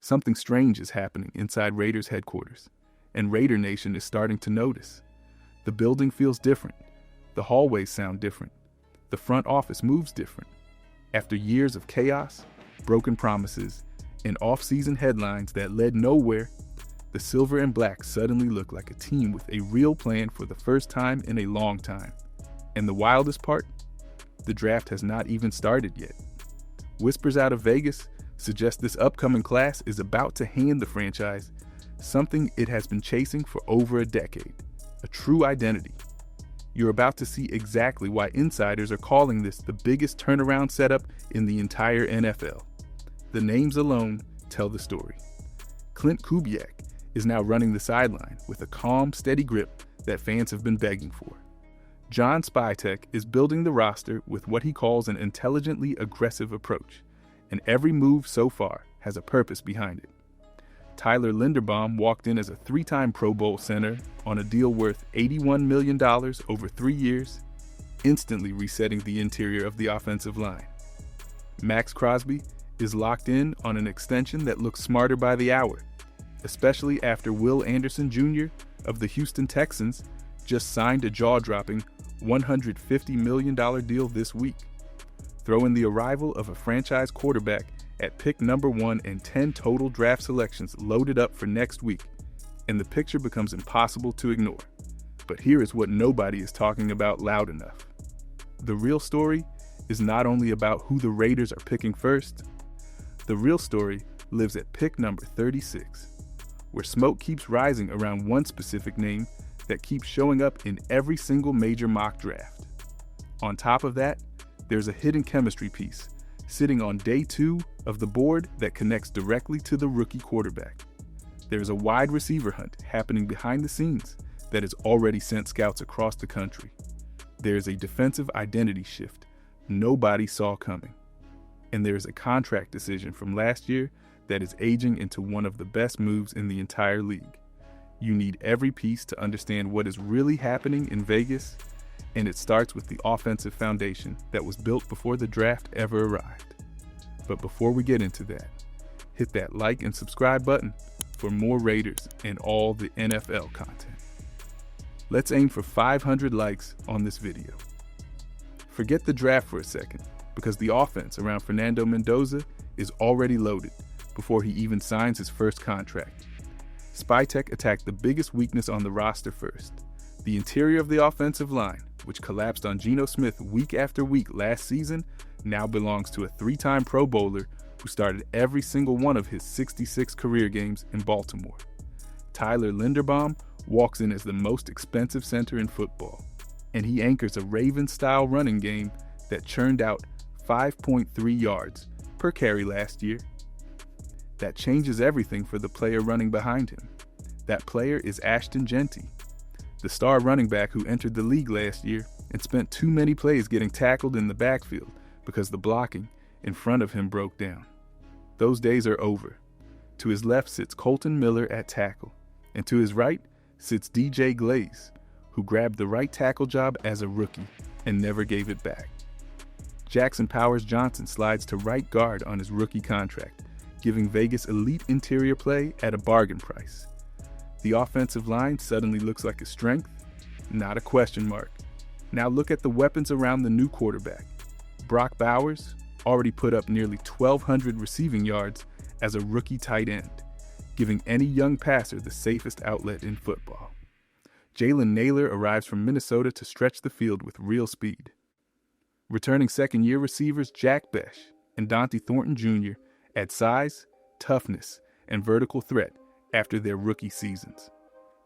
Something strange is happening inside Raiders headquarters, and Raider Nation is starting to notice. The building feels different. The hallways sound different. The front office moves different. After years of chaos, broken promises, and off-season headlines that led nowhere, the Silver and Black suddenly look like a team with a real plan for the first time in a long time. And the wildest part? The draft has not even started yet. Whispers out of Vegas suggest this upcoming class is about to hand the franchise something it has been chasing for over a decade, a true identity. You're about to see exactly why insiders are calling this the biggest turnaround setup in the entire NFL. The names alone tell the story. Klint Kubiak is now running the sideline with a calm, steady grip that fans have been begging for. John Spytek is building the roster with what he calls an intelligently aggressive approach, and every move so far has a purpose behind it. Tyler Linderbaum walked in as a 3-time Pro Bowl center on a deal worth $81 million over 3 years, instantly resetting the interior of the offensive line. Max Crosby is locked in on an extension that looks smarter by the hour, especially after Will Anderson Jr. of the Houston Texans just signed a jaw-dropping $150 million deal this week. Throw in the arrival of a franchise quarterback at pick number 1 and 10 total draft selections loaded up for next week, and the picture becomes impossible to ignore. But here is what nobody is talking about loud enough. The real story is not only about who the Raiders are picking first. The real story lives at pick number 36, where smoke keeps rising around one specific name that keeps showing up in every single major mock draft. On top of that, there's a hidden chemistry piece sitting on day 2 of the board that connects directly to the rookie quarterback. There's a wide receiver hunt happening behind the scenes that has already sent scouts across the country. There's a defensive identity shift nobody saw coming. And there's a contract decision from last year that is aging into one of the best moves in the entire league. You need every piece to understand what is really happening in Vegas, and it starts with the offensive foundation that was built before the draft ever arrived. But before we get into that, hit that like and subscribe button for more Raiders and all the NFL content. Let's aim for 500 likes on this video. Forget the draft for a second, because the offense around Fernando Mendoza is already loaded before he even signs his first contract. Spytek attacked the biggest weakness on the roster first, the interior of the offensive line, which collapsed on Geno Smith week after week last season, now belongs to a 3-time Pro Bowler who started every single one of his 66 career games in Baltimore. Tyler Linderbaum walks in as the most expensive center in football, and he anchors a Ravens-style running game that churned out 5.3 yards per carry last year. That changes everything for the player running behind him. That player is Ashton Jeanty, the star running back who entered the league last year and spent too many plays getting tackled in the backfield because the blocking in front of him broke down. Those days are over. To his left sits Colton Miller at tackle, and to his right sits DJ Glaze, who grabbed the right tackle job as a rookie and never gave it back. Jackson Powers Johnson slides to right guard on his rookie contract, giving Vegas elite interior play at a bargain price. The offensive line suddenly looks like a strength, not a question mark. Now look at the weapons around the new quarterback. Brock Bowers already put up nearly 1,200 receiving yards as a rookie tight end, giving any young passer the safest outlet in football. Jalen Naylor arrives from Minnesota to stretch the field with real speed. Returning second-year receivers Jack Besh and Dante Thornton Jr. add size, toughness, and vertical threat after their rookie seasons.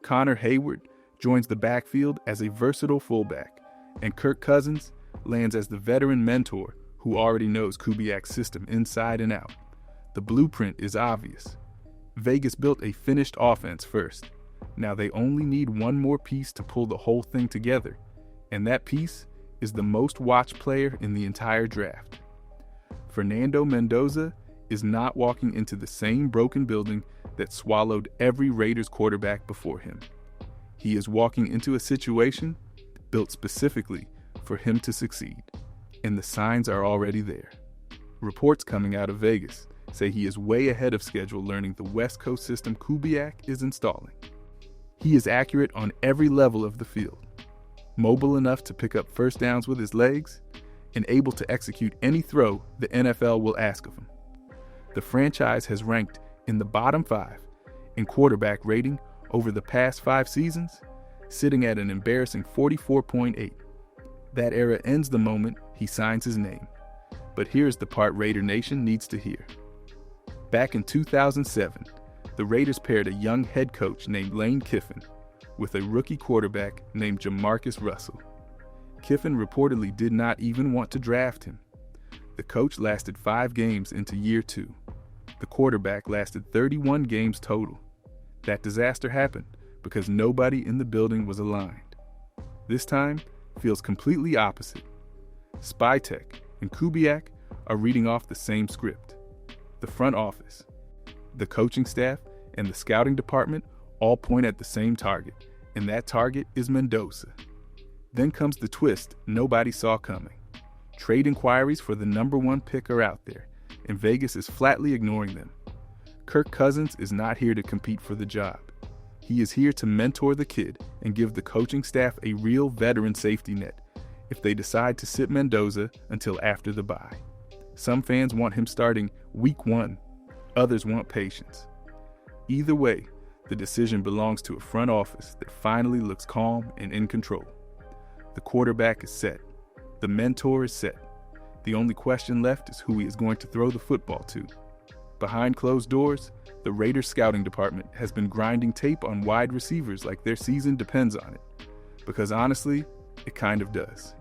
Connor Hayward joins the backfield as a versatile fullback, and Kirk Cousins lands as the veteran mentor who already knows Kubiak's system inside and out. The blueprint is obvious. Vegas built a finished offense first. Now they only need one more piece to pull the whole thing together, and that piece is the most watched player in the entire draft. Fernando Mendoza is not walking into the same broken building that swallowed every Raiders quarterback before him. He is walking into a situation built specifically for him to succeed, and the signs are already there. Reports coming out of Vegas say he is way ahead of schedule learning the West Coast system Kubiak is installing. He is accurate on every level of the field, mobile enough to pick up first downs with his legs, and able to execute any throw the NFL will ask of him. The franchise has ranked in the bottom 5 in quarterback rating over the past 5 seasons, sitting at an embarrassing 44.8. That era ends the moment he signs his name. But here's the part Raider Nation needs to hear. Back in 2007, the Raiders paired a young head coach named Lane Kiffin with a rookie quarterback named Jamarcus Russell. Kiffin reportedly did not even want to draft him. The coach lasted 5 games into year 2. The quarterback lasted 31 games total. That disaster happened because nobody in the building was aligned. This time feels completely opposite. Spytek and Kubiak are reading off the same script. The front office, the coaching staff, and the scouting department all point at the same target, and that target is Mendoza. Then comes the twist nobody saw coming. Trade inquiries for the number 1 pick are out there, and Vegas is flatly ignoring them. Kirk Cousins is not here to compete for the job. He is here to mentor the kid and give the coaching staff a real veteran safety net if they decide to sit Mendoza until after the bye. Some fans want him starting week 1, others want patience. Either way, the decision belongs to a front office that finally looks calm and in control. The quarterback is set. The mentor is set. The only question left is who he is going to throw the football to. Behind closed doors, the Raiders scouting department has been grinding tape on wide receivers like their season depends on it. Because honestly, it kind of does.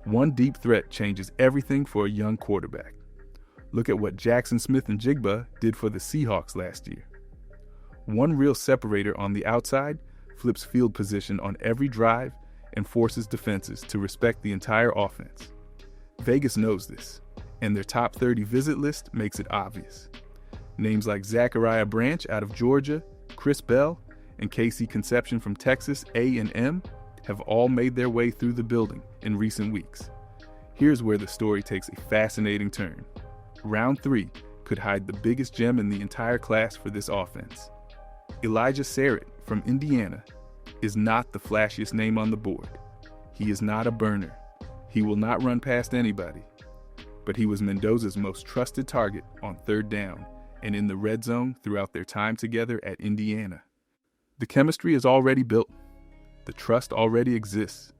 One deep threat changes everything for a young quarterback. Look at what Jackson Smith-Njigba did for the Seahawks last year. One real separator on the outside flips field position on every drive and forces defenses to respect the entire offense. Vegas knows this, and their top 30 visit list makes it obvious. Names like Zachariah Branch out of Georgia, Chris Bell, and Casey Conception from Texas A&M have all made their way through the building in recent weeks. Here's where the story takes a fascinating turn. Round 3 could hide the biggest gem in the entire class for this offense. Elijah Sarrett from Indiana is not the flashiest name on the board. He is not a burner. He will not run past anybody. But he was Mendoza's most trusted target on 3rd down and in the red zone throughout their time together at Indiana. The chemistry is already built. The trust already exists.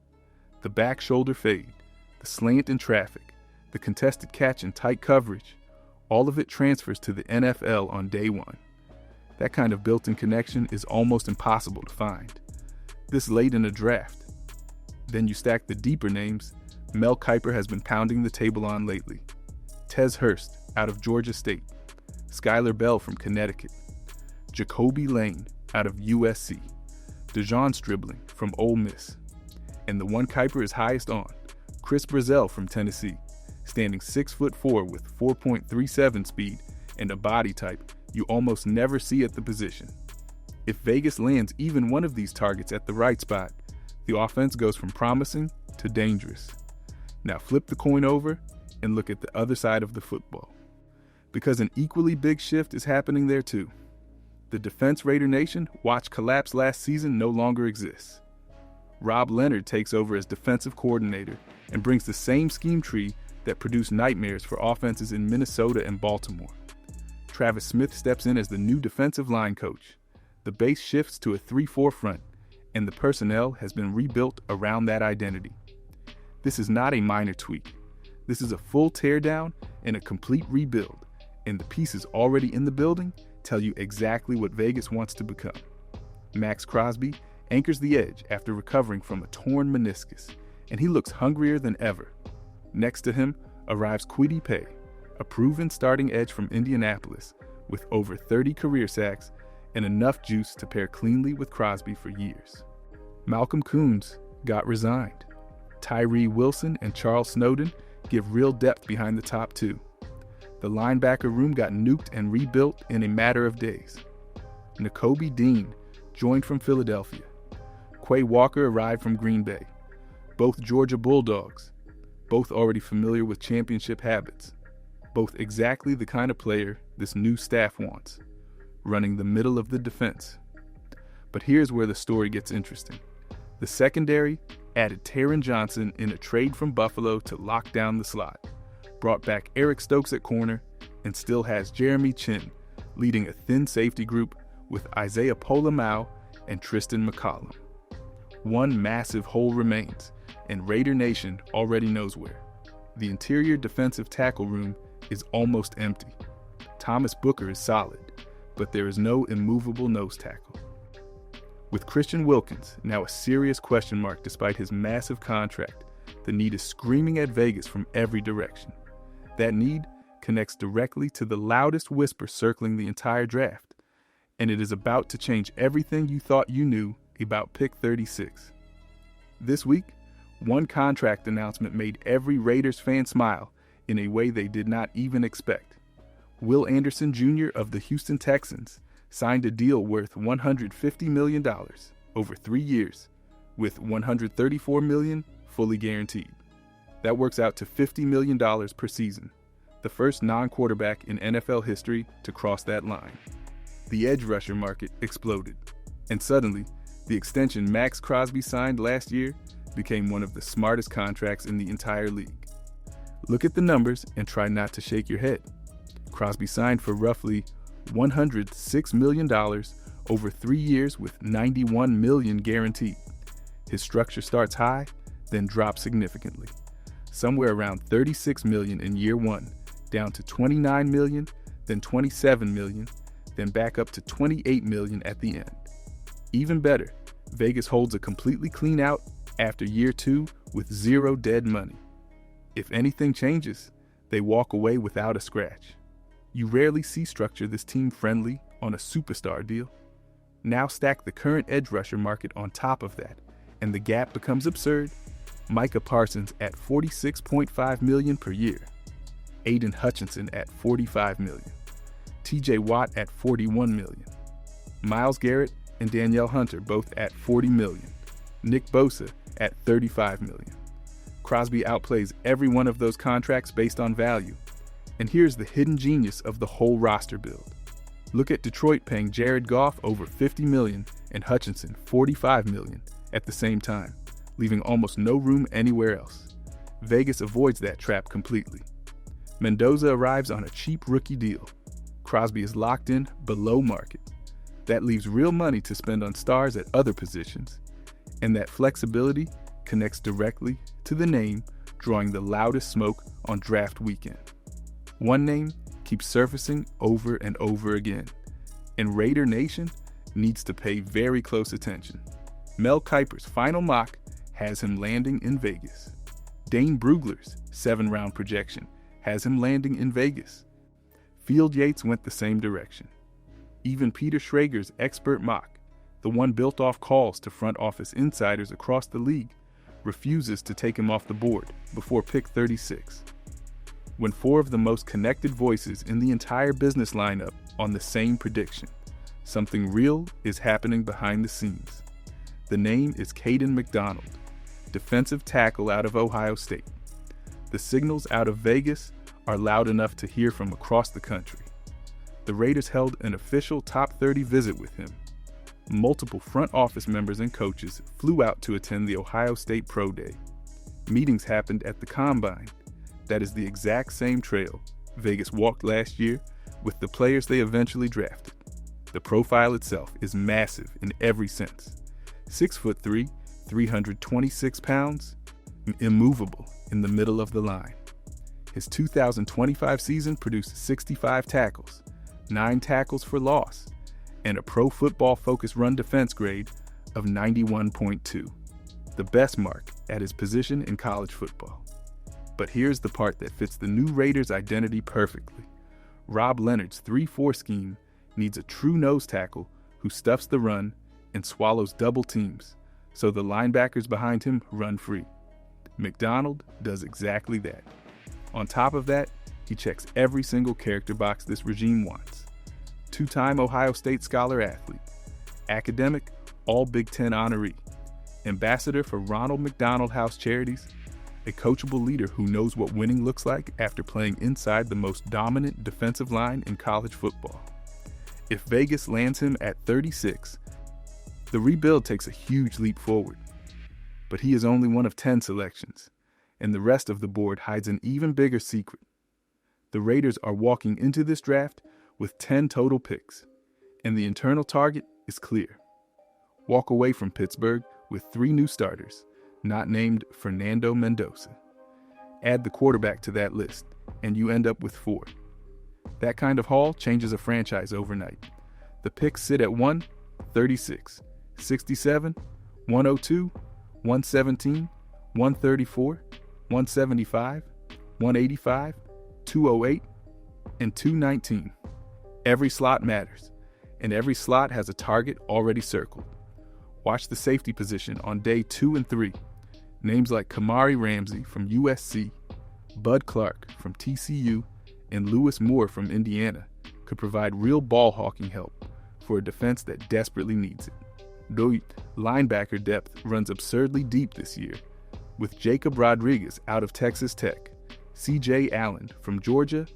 The back shoulder fade, the slant in traffic, the contested catch in tight coverage, all of it transfers to the NFL on day 1. That kind of built-in connection is almost impossible to find. This late in a draft. Then you stack the deeper names Mel Kiper has been pounding the table on lately. Tez Hurst out of Georgia State, Skylar Bell from Connecticut, Jacoby Lane out of USC, Dejon Stribling from Ole Miss, and the one Kiper is highest on, Chris Brazzell from Tennessee, standing 6'4" with 4.37 speed and a body type you almost never see at the position. If Vegas lands even one of these targets at the right spot, the offense goes from promising to dangerous. Now flip the coin over and look at the other side of the football. Because an equally big shift is happening there too. The defense Raider Nation watched collapse last season no longer exists. Rob Leonard takes over as defensive coordinator and brings the same scheme tree that produced nightmares for offenses in Minnesota and Baltimore. Travis Smith steps in as the new defensive line coach. The base shifts to a 3-4 front, and the personnel has been rebuilt around that identity. This is not a minor tweak. This is a full teardown and a complete rebuild, and the pieces already in the building tell you exactly what Vegas wants to become. Max Crosby anchors the edge after recovering from a torn meniscus, and he looks hungrier than ever. Next to him arrives Kwity Paye, a proven starting edge from Indianapolis with over 30 career sacks and enough juice to pair cleanly with Crosby for years. Malcolm Koonce got resigned. Tyree Wilson and Charles Snowden give real depth behind the top two. The linebacker room got nuked and rebuilt in a matter of days. Nakobe Dean joined from Philadelphia. Quay Walker arrived from Green Bay. Both Georgia Bulldogs, both already familiar with championship habits. both exactly the kind of player this new staff wants, running the middle of the defense. But here's where the story gets interesting. The secondary added Taron Johnson in a trade from Buffalo to lock down the slot, brought back Eric Stokes at corner, and still has Jeremy Chinn leading a thin safety group with Isaiah Pola-Mao and Tristan McCollum. One massive hole remains, and Raider Nation already knows where. The interior defensive tackle room is almost empty. Thomas Booker is solid, but there is no immovable nose tackle. With Christian Wilkins now a serious question mark despite his massive contract, the need is screaming at Vegas from every direction. That need connects directly to the loudest whisper circling the entire draft, and it is about to change everything you thought you knew about pick 36. This week, one contract announcement made every Raiders fan smile in a way they did not even expect. Will Anderson Jr. of the Houston Texans signed a deal worth $150 million over 3 years, with $134 million fully guaranteed. That works out to $50 million per season, the first non-quarterback in NFL history to cross that line. The edge rusher market exploded, and suddenly, the extension Max Crosby signed last year became one of the smartest contracts in the entire league. Look at the numbers and try not to shake your head. Crosby signed for roughly $106 million over 3 years with $91 million guaranteed. His structure starts high, then drops significantly, somewhere around $36 million in year one, down to $29 million, then $27 million, then back up to $28 million at the end. Even better, Vegas holds a completely clean out after year 2 with zero dead money. If anything changes, they walk away without a scratch. You rarely see structure this team-friendly on a superstar deal. Now stack the current edge rusher market on top of that, and the gap becomes absurd. Micah Parsons at $46.5 million per year, Aiden Hutchinson at $45 million, TJ Watt at $41 million, Myles Garrett and Danielle Hunter both at $40 million, Nick Bosa at $35 million. Crosby outplays every one of those contracts based on value. And here's the hidden genius of the whole roster build. Look at Detroit paying Jared Goff over $50 million and Hutchinson $45 million at the same time, leaving almost no room anywhere else. Vegas avoids that trap completely. Mendoza arrives on a cheap rookie deal. Crosby is locked in below market. That leaves real money to spend on stars at other positions. And that flexibility connects directly to the name drawing the loudest smoke on draft weekend. One name keeps surfacing over and over again, and Raider Nation needs to pay very close attention. Mel Kiper's final mock has him landing in Vegas. Dane Brugler's 7-round projection has him landing in Vegas. Field Yates went the same direction. Even Peter Schrager's expert mock, the one built off calls to front office insiders across the league, refuses to take him off the board before pick 36. When 4 of the most connected voices in the entire business line up on the same prediction, something real is happening behind the scenes. The name is Caden McDonald, defensive tackle out of Ohio State. The signals out of Vegas are loud enough to hear from across the country. The Raiders held an official top 30 visit with him. Multiple front office members and coaches flew out to attend the Ohio State Pro Day. Meetings happened at the Combine. That is the exact same trail Vegas walked last year with the players they eventually drafted. The profile itself is massive in every sense. 6'3", 326 pounds, immovable in the middle of the line. His 2025 season produced 65 tackles, 9 tackles for loss, and a Pro Football Focus run defense grade of 91.2, the best mark at his position in college football. But here's the part that fits the new Raiders' identity perfectly. Rob Leonard's 3-4 scheme needs a true nose tackle who stuffs the run and swallows double teams, so the linebackers behind him run free. McDonald does exactly that. On top of that, he checks every single character box this regime wants. 2-time Ohio State Scholar athlete, academic, all Big Ten honoree, ambassador for Ronald McDonald House Charities, a coachable leader who knows what winning looks like after playing inside the most dominant defensive line in college football. If Vegas lands him at 36, the rebuild takes a huge leap forward. But he is only one of 10 selections, and the rest of the board hides an even bigger secret. The Raiders are walking into this draft with 10 total picks, and the internal target is clear. Walk away from Pittsburgh with 3 new starters, not named Fernando Mendoza. Add the quarterback to that list, and you end up with 4. That kind of haul changes a franchise overnight. The picks sit at 1, 36, 67, 102, 117, 134, 175, 185, 208, and 219. Every slot matters, and every slot has a target already circled. Watch the safety position on day 2 and 3. Names like Kamari Ramsey from USC, Bud Clark from TCU, and Lewis Moore from Indiana could provide real ball-hawking help for a defense that desperately needs it. Though linebacker depth runs absurdly deep this year, with Jacob Rodriguez out of Texas Tech, C.J. Allen from Georgia,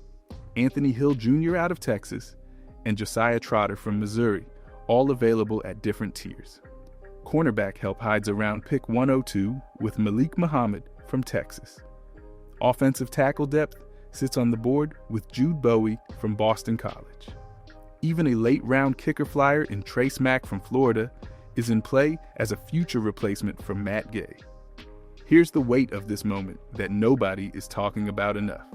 Anthony Hill Jr. out of Texas, and Josiah Trotter from Missouri, all available at different tiers. Cornerback help hides around pick 102 with Malik Muhammad from Texas. Offensive tackle depth sits on the board with Jude Bowie from Boston College. Even a late-round kicker flyer in Trace Mack from Florida is in play as a future replacement for Matt Gay. Here's the weight of this moment that nobody is talking about enough.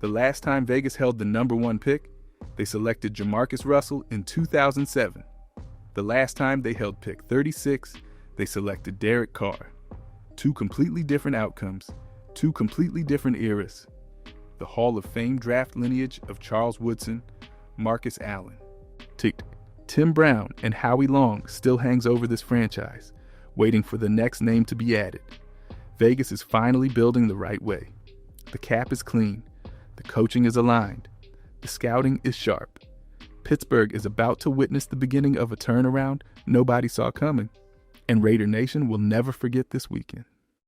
The last time Vegas held the number 1 pick, they selected Jamarcus Russell in 2007. The last time they held pick 36, they selected Derek Carr. 2 completely different outcomes, 2 completely different eras. The Hall of Fame draft lineage of Charles Woodson, Marcus Allen. Tim Brown and Howie Long still hangs over this franchise, waiting for the next name to be added. Vegas is finally building the right way. The cap is clean. The coaching is aligned. The scouting is sharp. Pittsburgh is about to witness the beginning of a turnaround nobody saw coming, and Raider Nation will never forget this weekend.